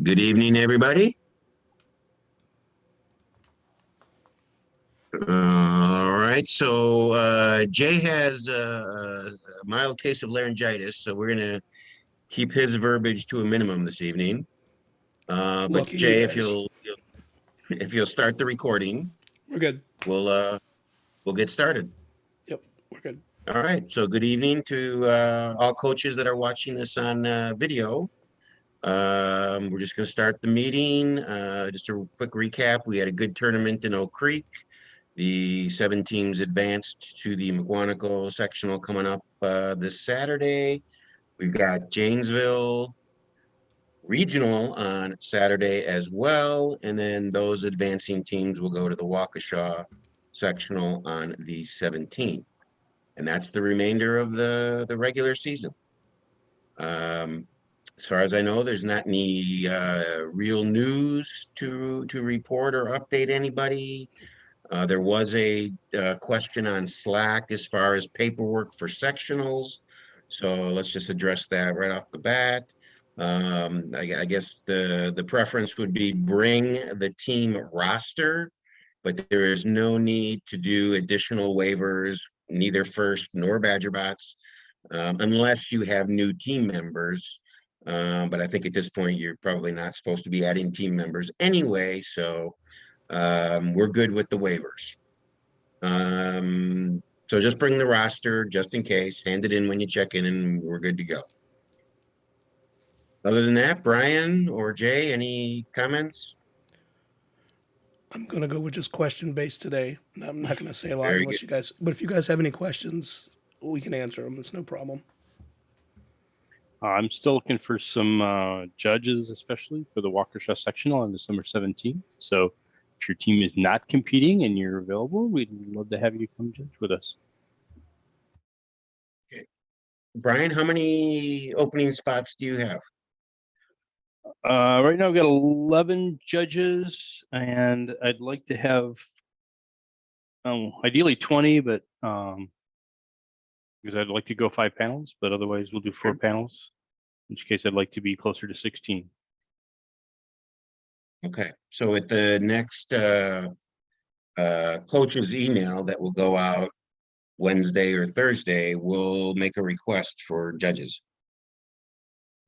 Good evening, everybody. All right, so Jay has a mild case of laryngitis, so we're gonna keep his verbiage to a minimum this evening. But Lucky you Jay, guys. if you'll start the recording, We're good. we'll get started. Yep, we're good. All right, so good evening to all coaches that are watching this on video. We're just gonna start the meeting. Just a quick recap: we had a good tournament in Oak Creek. The 7 teams advanced to the McWanago sectional coming up this Saturday. We've got Janesville regional on Saturday as well. And then those advancing teams will go to the Waukesha sectional on the 17th. And that's the remainder of the regular season. As far as I know, there's not any real news to report or update anybody. There was a question on Slack as far as paperwork for sectionals. So let's just address that right off the bat. I guess the preference would be bring the team roster, but there is no need to do additional waivers, neither first nor Badger Bots, unless you have new team members. But I think at this point, you're probably not supposed to be adding team members anyway. So we're good with the waivers. So just bring the roster just in case, hand it in when you check in, and we're good to go. Other than that, Brian or Jay, any comments? I'm gonna go with just question based today. I'm not gonna say a lot Very unless good. you guys. But if you guys have any questions, we can answer them. It's no problem. I'm still looking for some judges, especially for the Waukesha sectional on December 17th. So if your team is not competing and you're available, we'd love to have you come judge with us. Brian, how many opening spots do you have? Right now I've got 11 judges, and I'd like to have ideally 20, but because I'd like to go 5 panels, but otherwise we'll do 4 panels, in which case I'd like to be closer to 16. Okay, so at the next coach's email that will go out Wednesday or Thursday, we'll make a request for judges.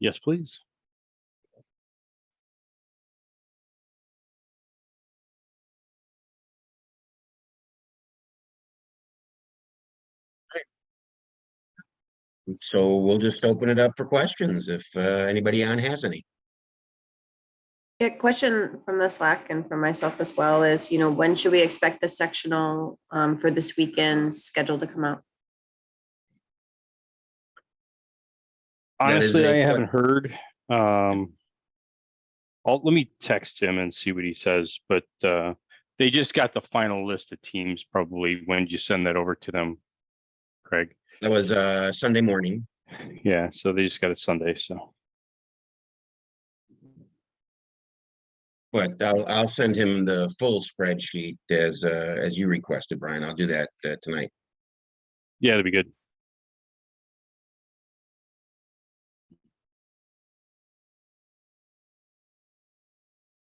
Yes, please. So we'll just open it up for questions if anybody on has any. Yeah, question from the Slack and from myself as well is, when should we expect the sectional for this weekend schedule to come out? Honestly, I haven't heard. Let me text him and see what he says, but they just got the final list of teams probably. When did you send that over to them, Craig? That was Sunday morning. Yeah, so they just got it Sunday, so. But I'll send him the full spreadsheet as you requested, Brian. I'll do that tonight. Yeah, that'd be good.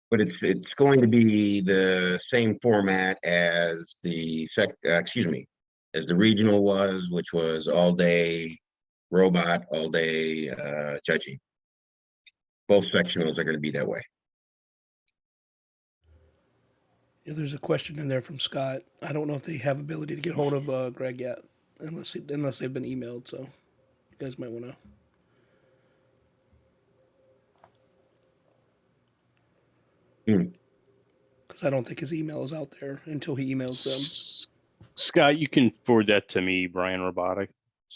But it's going to be the same format as as the regional was, which was all day robot, all day judging. Both sectionals are going to be that way. Yeah, there's a question in there from Scott. I don't know if they have ability to get hold of Greg yet, unless they've been emailed. So you guys might want to. Because I don't think his email is out there until he emails them. Scott, you can forward that to me, Brian Robotics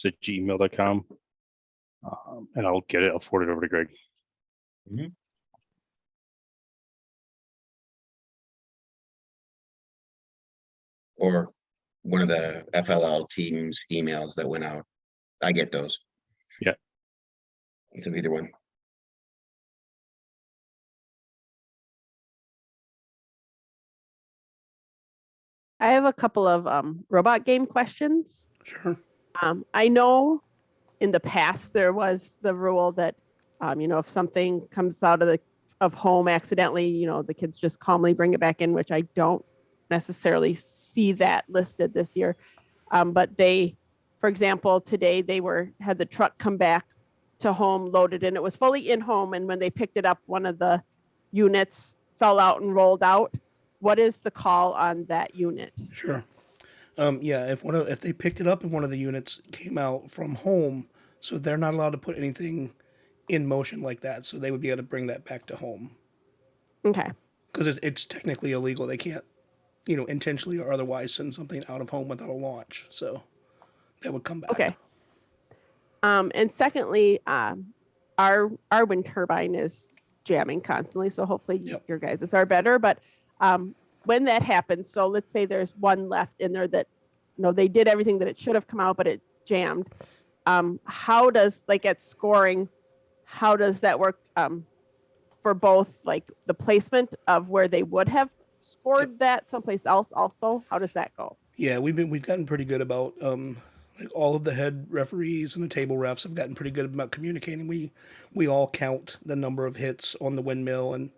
at gmail.com. And I'll get it. I'll forward it over to Greg. Or one of the FLL teams emails that went out. I get those. Yeah. So either one. I have a couple of robot game questions. Sure. I know in the past there was the rule that, if something comes out of the of home accidentally, the kids just calmly bring it back in, which I don't necessarily see that listed this year. But they, for example, today they had the truck come back to home loaded and it was fully in home. And when they picked it up, one of the units fell out and rolled out. What is the call on that unit? Sure. Yeah, if they picked it up and one of the units came out from home, so they're not allowed to put anything in motion like that, so they would be able to bring that back to home Okay. because it's technically illegal. They can't, intentionally or otherwise send something out of home without a launch. So that would come back. Okay. And secondly, our wind turbine is jamming constantly, so hopefully Yep. your guys' are better. But when that happens, so let's say there's one left in there that they did everything that it should have come out, but it jammed. How does at scoring? How does that work for both the placement of where they would have scored that someplace else? Also, how does that go? Yeah, we've gotten pretty good about all of the head referees and the table refs have gotten pretty good about communicating. We all count the number of hits on the windmill and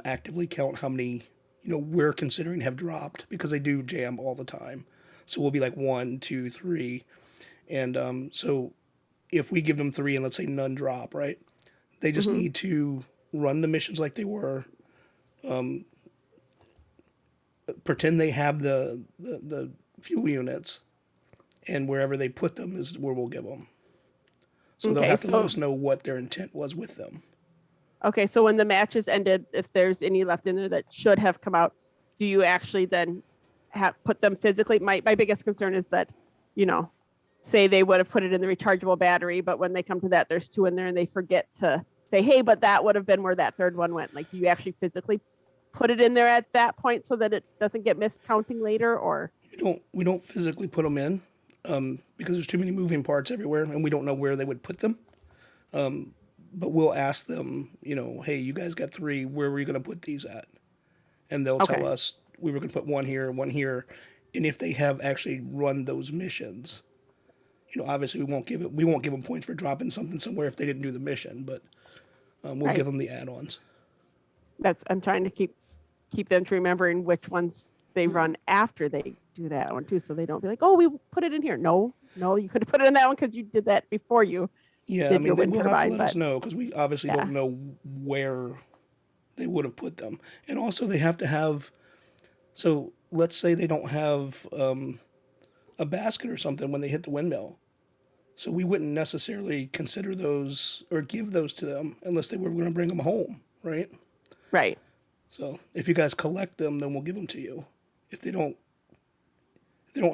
actively count how many we're considering have dropped because they do jam all the time. So we'll be like 1, 2, 3, and so if we give them 3 and let's say none drop, right? They just need to run the missions like they were. Pretend they have the fuel units, and wherever they put them is where we'll give them. So they'll Okay, have to let so- us know what their intent was with them. Okay, so when the match is ended, if there's any left in there that should have come out, do you actually then put them physically? My biggest concern is that, say they would have put it in the rechargeable battery, but when they come to that, there's 2 in there and they forget to say, hey, but that would have been where that third one went. Do you actually physically put it in there at that point so that it doesn't get miscounting later, or? We don't physically put them in because there's too many moving parts everywhere, and we don't know where they would put them. But we'll ask them, hey, you guys got 3. Where were you going to put these at? And they'll Okay. tell us we were going to put 1 here, 1 here, and if they have actually run those missions, obviously we won't give them points for dropping something somewhere if they didn't do the mission, but we'll Right. give them the add-ons. I'm trying to keep them to remembering which ones they run after they do that one too, so they don't be like, oh, we put it in here. No, you could have put it in that one because you did that before you. Yeah, did I mean, your they wind will have to turbine, let us but- know because we obviously Yeah. don't know where they would have put them. And also, they have to have. So let's say they don't have a basket or something when they hit the windmill. So we wouldn't necessarily consider those or give those to them unless they were going to bring them home, right? Right. So if you guys collect them, then we'll give them to you. If they don't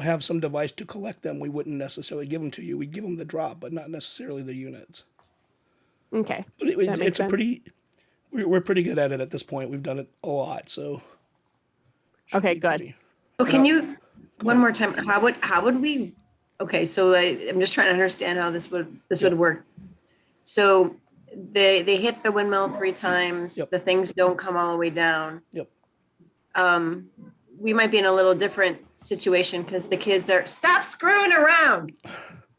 have some device to collect them, we wouldn't necessarily give them to you. We'd give them the drop, but not necessarily the units. Okay. But That makes it's a sense. we're pretty good at it at this point. We've done it a lot, so. should Okay, be good. pretty- Oh, can you, one more time, how would we, okay, so I'm just trying to understand how this would work. So they hit the windmill 3 times, Yep. the things don't come all the way down. Yep. We might be in a little different situation because the kids are, stop screwing around.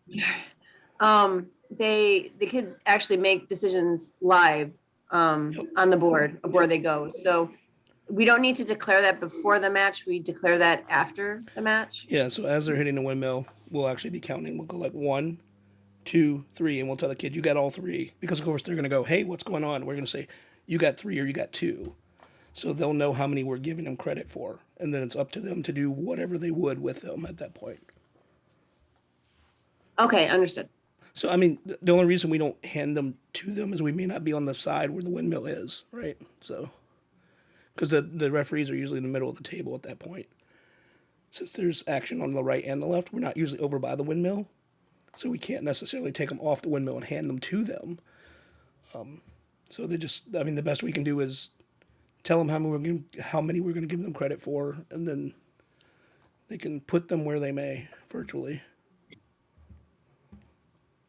The kids actually make decisions live on the board of where they go. So we don't need to declare that before the match. We declare that after the match. Yeah, so as they're hitting the windmill, we'll actually be counting. We'll go like 1, 2, 3, and we'll tell the kid, you got all 3. Because, of course, they're going to go, hey, what's going on? We're going to say, you got 3 or you got 2. So they'll know how many we're giving them credit for. And then it's up to them to do whatever they would with them at that point. Okay, understood. So, I mean, the only reason we don't hand them to them is we may not be on the side where the windmill is, right? So, because the referees are usually in the middle of the table at that point. Since there's action on the right and the left, we're not usually over by the windmill. So we can't necessarily take them off the windmill and hand them to them. So they just, I mean, the best we can do is tell them how many we're going to give them credit for, and then they can put them where they may virtually.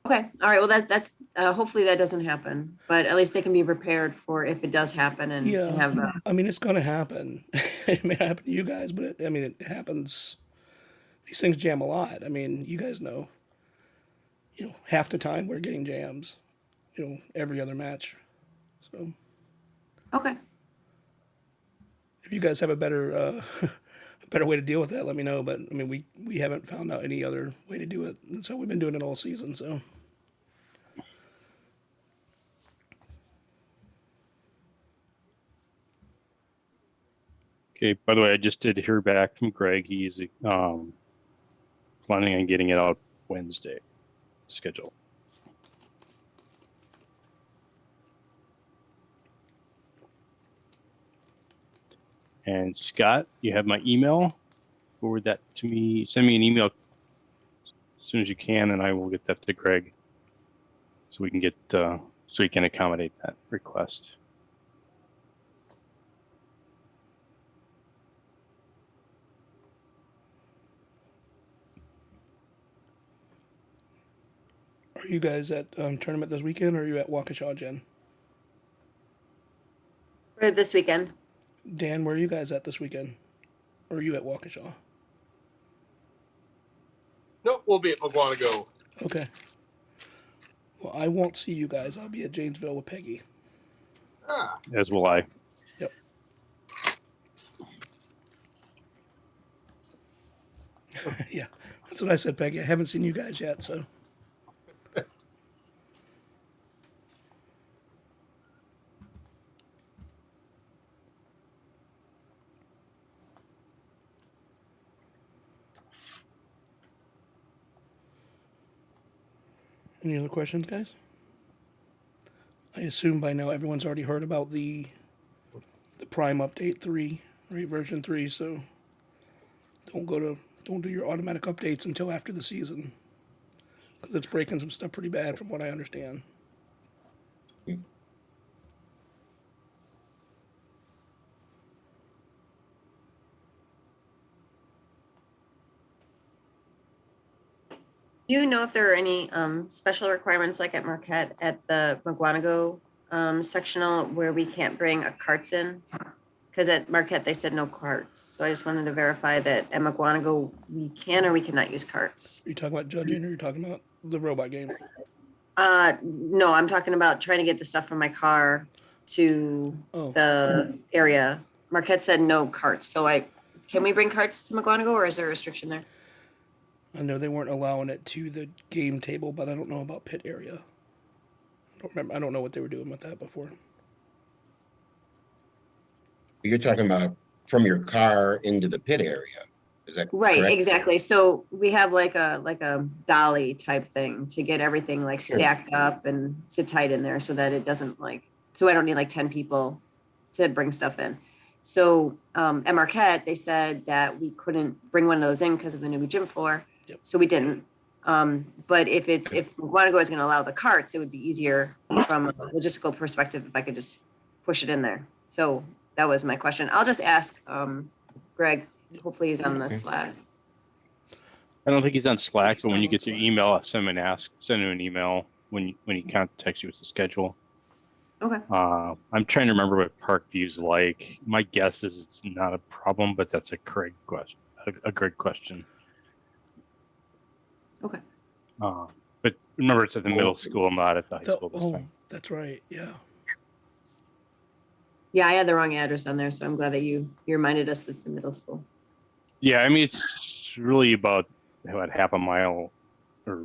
Okay, all right, well, that's hopefully that doesn't happen, but at least they can be prepared for if it does happen and Yeah. have the, I mean, it's going to happen. It may happen to you guys, but it happens. These things jam a lot. I mean, you guys know, half the time we're getting jams, every other match. So, Okay. If you guys have a better a better way to deal with that, let me know. But I mean, we haven't found out any other way to do it. That's how we've been doing it all season. So Okay, by the way, I just did hear back from Greg. He's planning on getting it out Wednesday schedule. And Scott, you have my email. Forward that to me. Send me an email as soon as you can, and I will get that to Greg so we can get so he can accommodate that request. are you guys at tournament this weekend, or are you at Waukesha, Jen? For this weekend. Dan, where are you guys at this weekend? Or are you at Waukesha? Nope, we'll be at Maguanago. Okay. Well, I won't see you guys. I'll be at Janesville with Peggy. Ah, As will I. Yep. Yeah, that's what I said, Peggy. I haven't seen you guys yet, so. Any other questions, guys? I assume by now everyone's already heard about the Prime Update 3, right? Version 3, so don't do your automatic updates until after the season. Because it's breaking some stuff pretty bad from what I understand. Do you know if there are any special requirements like at Marquette at the Maguanago sectional where we can't bring carts in? Because at Marquette they said no carts. So I just wanted to verify that at Maguanago we can or we cannot use carts. Are you talking about judging, or are you talking about the robot game? No, I'm talking about trying to get the stuff from my car to Oh, the area. Marquette said no carts. So can we bring carts to Maguanago or is there a restriction there? I know they weren't allowing it to the game table, but I don't know about pit area. I don't remember. I don't know what they were doing with that before. You're talking about from your car into the pit area. Is that Right, correct? exactly. So we have like a dolly type thing to get everything like Sure. stacked up and sit tight in there so that it doesn't so I don't need like 10 people to bring stuff in. So at Marquette, they said that we couldn't bring one of those in because of the new gym floor. Yep. So we didn't. But if Maguanago is going to allow the carts, it would be easier from a logistical perspective if I could just push it in there. So that was my question. I'll just ask Greg. Hopefully he's on the Slack. I don't think he's on Slack, but when you get your email, send him an email when he contacts you with the schedule. Okay. I'm trying to remember what Parkview's like. My guess is it's not a problem, but that's a Greg question. A Greg question. Okay. But remember, it's at the middle school, not at the high school this Oh, time. that's right. Yeah. Yeah, I had the wrong address on there, so I'm glad that you reminded us this is the middle school. Yeah, I mean, it's really about half a mile or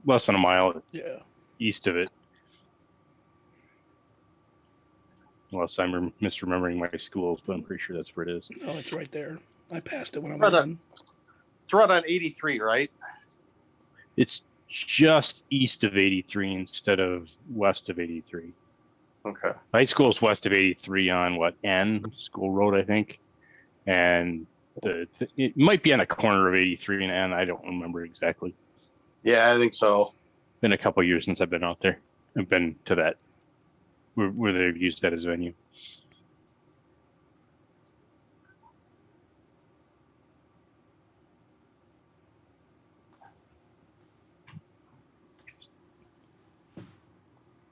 less than a mile Yeah. east of it. Unless I'm misremembering my schools, but I'm pretty sure that's where it is. No, it's right there. I passed it when I Right went on. in. it's right on 83, right? It's just east of 83 instead of west of 83. Okay. High school is west of 83 on N School Road, I think. And it might be on a corner of 83 and N. I don't remember exactly. Yeah, I think so. Been a couple years since I've been out there. I've been to that where they've used that as a venue.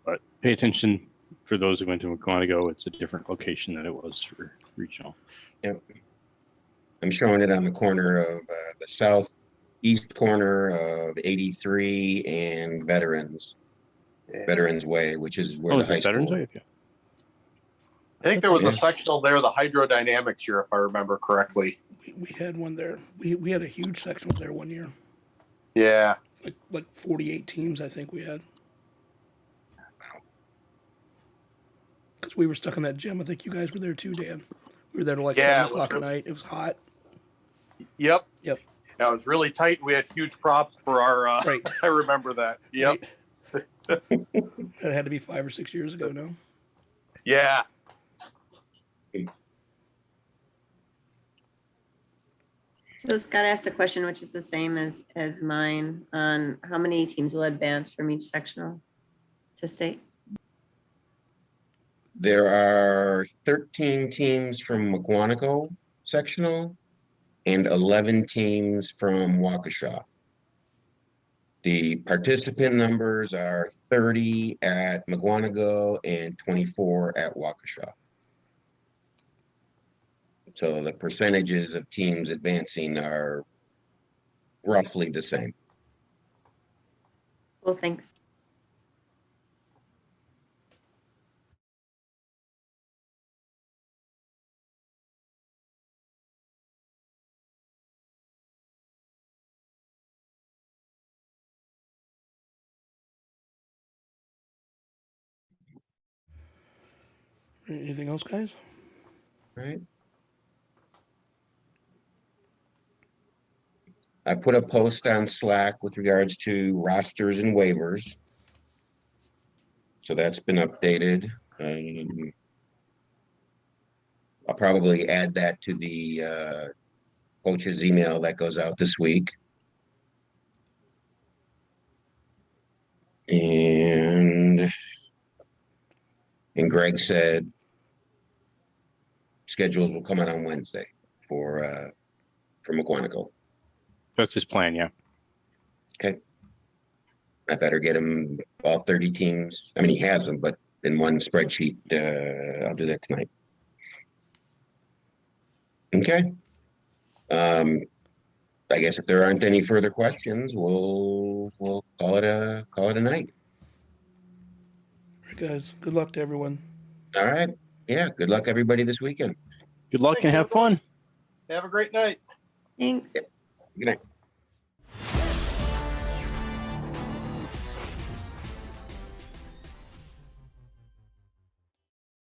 But pay attention for those who went to Maguanago. It's a different location than it was for regional. I'm showing it on the corner of the southeast corner of 83 and Veterans Way, which is where Oh, the is high it Veterans school. Way? Okay. I think there was Yeah. a sectional there, the hydrodynamics year, if I remember correctly. We had one there. We had a huge sectional there one year. Yeah. Like 48 teams, I think we had. Because we were stuck in that gym. I think you guys were there too, Dan. We were there till like Yeah, 7 it was o'clock at really- night. It was hot. Yep. Yep. Yeah, it was really tight. We had huge props for our. Right. I remember that. Yep. Right. That had to be 5 or 6 years ago now. Yeah. So Scott asked a question, which is the same as mine, on how many teams will advance from each sectional to state? There are 13 teams from McWanago sectional and 11 teams from Waukesha. The participant numbers are 30 at McWanago and 24 at Waukesha. So the percentages of teams advancing are roughly the same. Well, thanks. Anything else, guys? Right. I put a post on Slack with regards to rosters and waivers. So that's been updated. I'll probably add that to the coach's email that goes out this week. And Greg said schedules will come out on Wednesday for McWanago. That's his plan, yeah. Okay. I better get him all 30 teams. I mean, he has them, but in one spreadsheet. I'll do that tonight. Okay. I guess if there aren't any further questions, we'll call it a night. All right, guys. Good luck to everyone. All right. Yeah. Good luck, everybody, this weekend. Good luck Thanks, and have everyone. fun. Have a great night. Thanks. Good night.